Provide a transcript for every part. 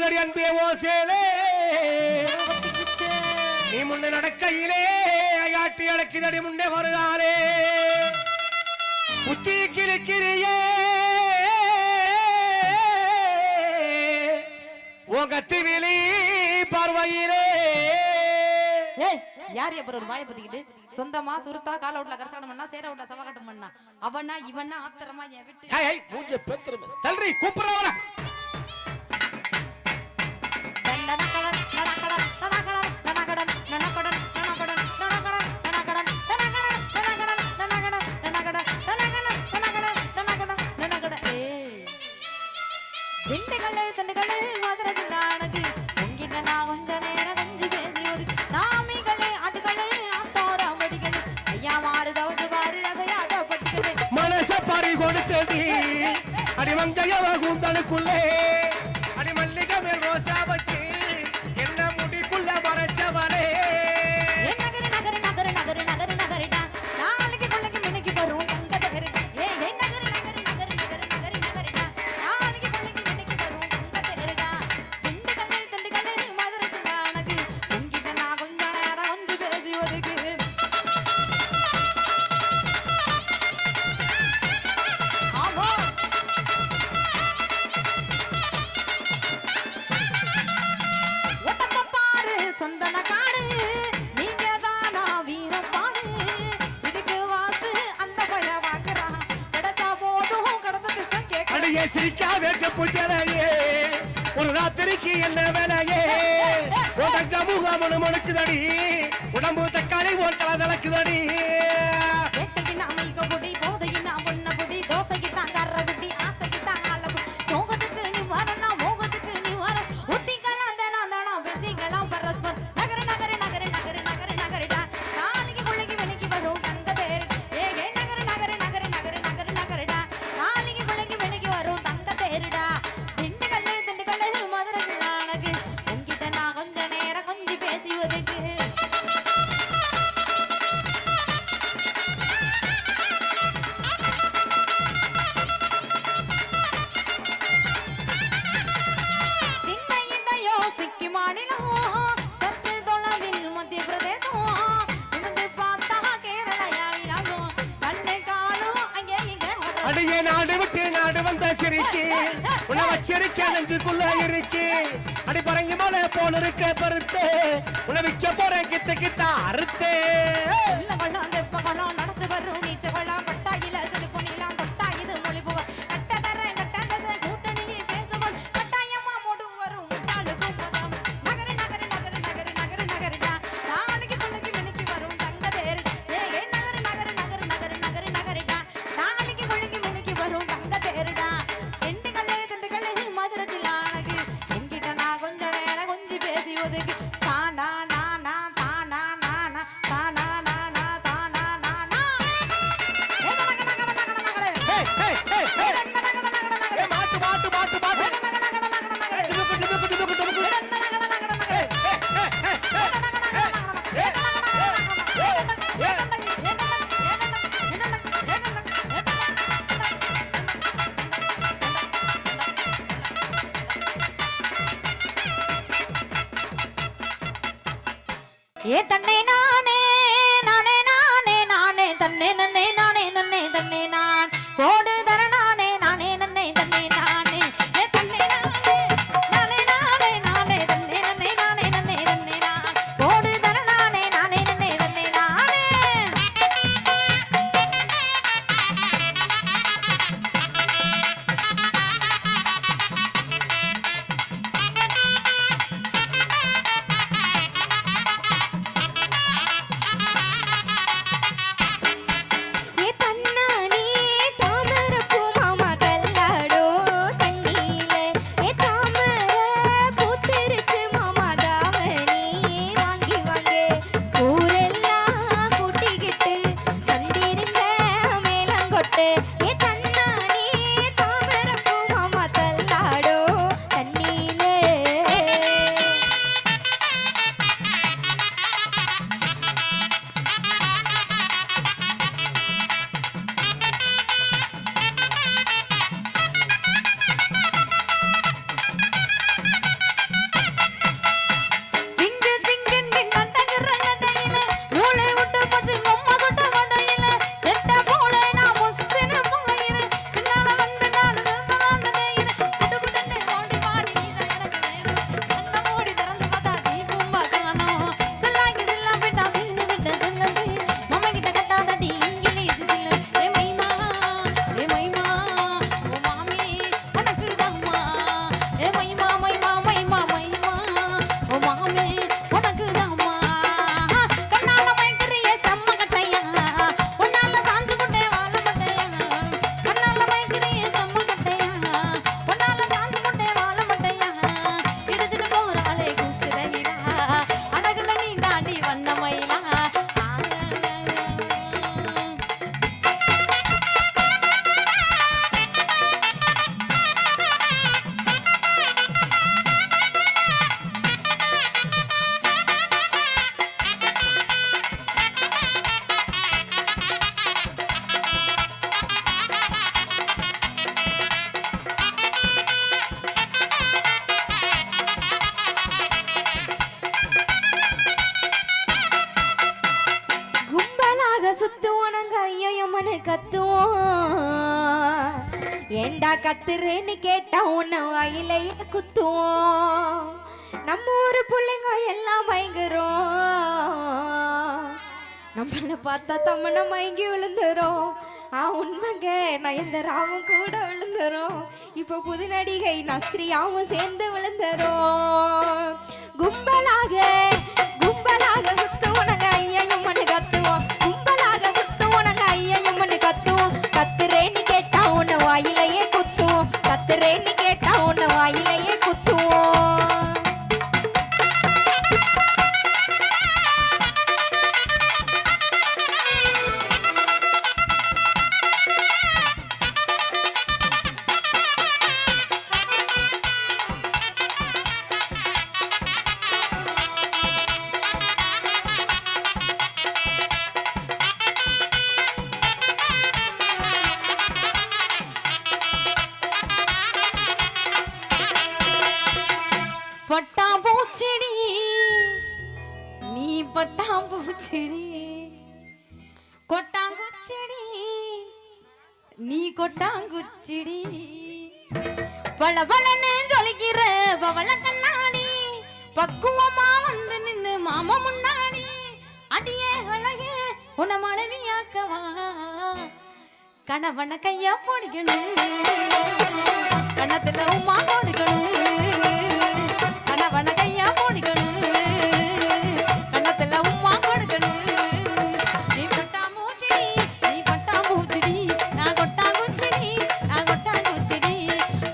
ஒத்துக்குதடி அன்பே ஓ சேலே நீ முன்னே நடக்கையிலே ஐயாட்டி அடக்கிதடி முன்னே வருகாலே புத்தி கிளிக்கிறியே உன் கத்திவிலி பார்வையிலே யார் அப்புறம் ஒரு வாயை பத்திக்கிட்டு சொந்தமா சுருத்தா கால விட்ல கரசாடம் பண்ணா சேர விட்ல சவகாட்டம் பண்ணா அவனா இவனா ஆத்திரமா என் விட்டு மூஞ்ச பெத்துறமே தல்றி கூப்பிடுறவனா அடிமங்கையவ கூந்தலுக்குள்ளே அடிமல்லிகை மேல் ரோசா வச்சு என்ன முடிக்குள்ள மறைச்சவனே நகரு நகரு நகரு நகரு நகரு நகருடா நாளைக்கு கொள்ளைக்கு மின்னைக்கு வரும் தங்க தகரு ஏ நகரு நகரு நகரு நகரு நகரு நகருடா நாளைக்கு கொள்ளைக்கு மின்னைக்கு வரும் தங்க தகருடா திண்டுக்கல்லே மதுரை சின்னானக்கு உங்கிட்ட நான் கொஞ்ச நேரம் வந்து பேசி ஒதுக்கு சிரிக்காத செப்பு ஜலையே ஒரு ராத்திரிக்கு என்ன வேலையே உதங்க முகமனு மனுக்குதடி உடம்பு தக்காளி ஒரு தலை தளக்குதடி நெஞ்சுக்குள்ள இருக்கு அடி பறங்கி மலை போல இருக்க பருத்து உணவிக்க போற கித்த கித்த அறுத்தே நடந்து வரும் நீச்ச வளம் பட்டாயில செலுப்பொனிலாம் தொட்டா இது மொழிபுவ கட்டதர கட்டதச கூட்டணியே பேசுவோம் கட்டாயமா மூடு வரும் முட்டாளுக்கும் பதம் நகரு நகரு நகரு நகரு நகரு நகருடா நாளைக்கு கொள்ளைக்கு மின்னைக்கு வரும் தங்க தேர் நகரு நகரு நகரு நகரு நகரு நகருடா நாளைக்கு கொள்ளைக்கு மின்னைக்கு வரும் தங்க தேருடா ஏ தன்னை நானே நானே நானே நானே தன்னை நன்னே நானே நன்னே தன்னை நான் கோடு தர நானே நானே நன்னே தன்னை நானே ஏ தன்னை நானே நானே நானே நானே தன்னை நன்னே நானே நன்னே தன்னை நான் கோடு தர நானே நானே நன்னே தன்னை நானே ஏ தன்னானே தாமர ஏண்டா கத்துறேன்னு கேட்டா உன்னை வாயிலையே குத்துவோம். நம்ம ஊரு பிள்ளைங்க எல்லாம் பயங்கரம், நம்மள பார்த்தா தம்மனை மயங்கி விழுந்துரும். உண்மைங்க நயன்தாராவும் கூட விழுந்துரும். இப்போ புது நடிகை நஸ்ரியாவும் சேர்ந்து விழுந்துரும். கும்பலாக கும்பலாக சுத்துவனங்க ஐயையும் மண்ணு கத்துவோம். கும்பலாக சுத்துவனங்க ஐயையும் மண்ணு கத்துவோம். கத்துறேன்னு கேட்டா உன்னை வாயிலையே குத்துவோம். கத்துறேன்னு கேட்டா உன்னை வாயிலையே குத்துவோம். பட்டாம்பூச்செடி நீ பட்டாம்பூச்செடி, கொட்டாங்குச்செடி நீ கொட்டாங்குச்செடி, பளபளன்னு ஜொலிக்கிற பவள கண்ணாடி, பக்குவமா வந்து நின்னு மாமா முன்னாடி. அடியே அழகே உன மனைவியாக்கவா, கணவன கையா போடிக்கணும், கண்ணத்துல உமா போடுக்கணும், கணவன கையா போடிக்கணும், கண்ணத்துல உமா கொடுக்கணும். நீ பட்டாம்பூச்செடி நீ பட்டாம்பூச்செடி, நான் கொட்டாங்குச்செடி நான் கொட்டாங்குச்செடி,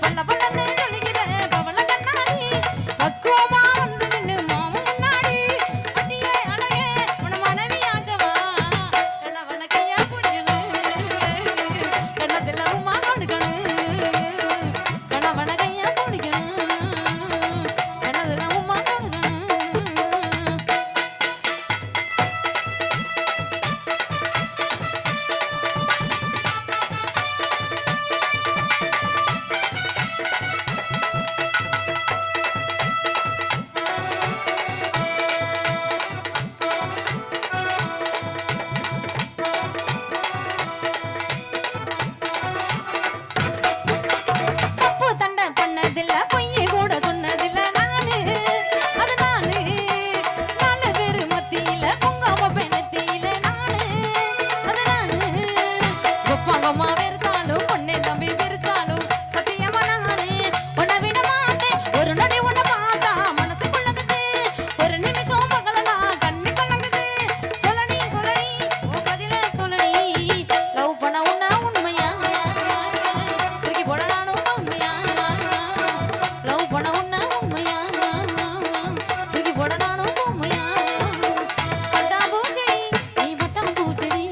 பல்ல பல்லன்னு சொல்லுகிற பவள கண்ணாடி, பக்குவமா வந்து நின்னு மாமா முன்னாடி. அடியே அழகே உன மனைவியாக்கவா, கணவன கையா போடிக்கணும், கண்ணத்துல உமா கொடுக்கணும், கணவன கையா போடிக்கணும், கண்ணத்துல உமா கொடுக்கணும். தப்பு தண்டை பண்ணதில்ல, பொய்யை கூட சொன்னதில்ல நானு, அது நானு. நாலு பேரு மத்தியில பொங்காம பெண்ணத்தியில நானு, அது நானு. ஒப்பாங்கம்மா வெறுத்தாலும் பொண்ணே தம்பி வெறுத்தாலும் சத்தியமா நானு உன்னை விட மாட்டேன். ஒரு நொடி உன்னை பார்த்தா மனசு குள்ளங்குது, ஒரு நிமிஷம் பகலனா கண்ணு கலங்குது. சொல்லணி சொல்லணி உன் பதில சொல்லணி, லவ் பண்ண உன்ன உண்மையா, தூக்கி போட நானும் உண்மையா, லவ் பண்ண உன்ன உண்மையா, தூக்கி போட நானும் உண்மையா. பட்டாம்பூச்செடி நீ பட்டாம்பூச்செடி,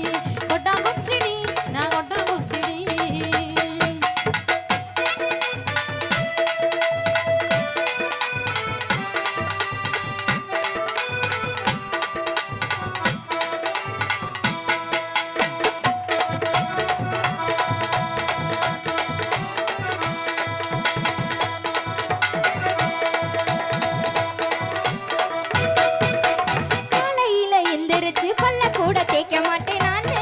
கொட்டாங்குச்செடி நான் கொட்டாங்குச்செடி. காலையில எந்திரிச்சு பல்ல கூட தேய்க்க மாட்டேன் நானு,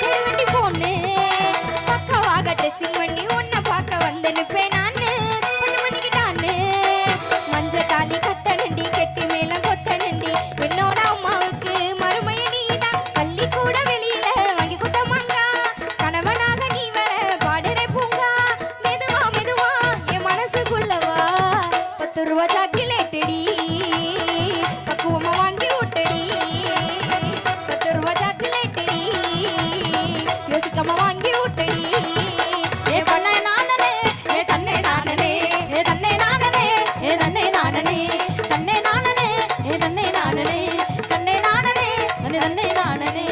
திருவண்டி பொண்ணு பக்கவாக ட்ரெஸ்ஸிங் பண்ணி உன்னை பார்க்க வந்து நிப்பேன் நானு. 10 மணிக்கு நானு மஞ்ச தாலி கட்டணண்டி, கெட்டி மேலம் கொட்டணண்டி, என்னோட அம்மாவுக்கு மருமைய நீதான். பள்ளி கூட வெளியில வாங்கி கொடுத்த மங்கா, கணவனாக நீ வர பாடுற பூங்கா. மெதுவா மெதுவா என் மனசுக்குள்ளவா, 10 ரூபா சாக்கிலேட்டடி, பக்குவமா வாங்கி விட்டடி, 10 ரூபா சாக்கிலேட்டடி, யோசிக்காம வாங்கி விட்டடி. ஏ பண்ண நானனே ஏ தன்னை நானனே, ஏ தன்னை நானனே ஏ தன்னை நானனே, தன்னை நானனே ஏ தன்னை நானனே, தன்னை நானனே தன்னை தன்னை நானனே.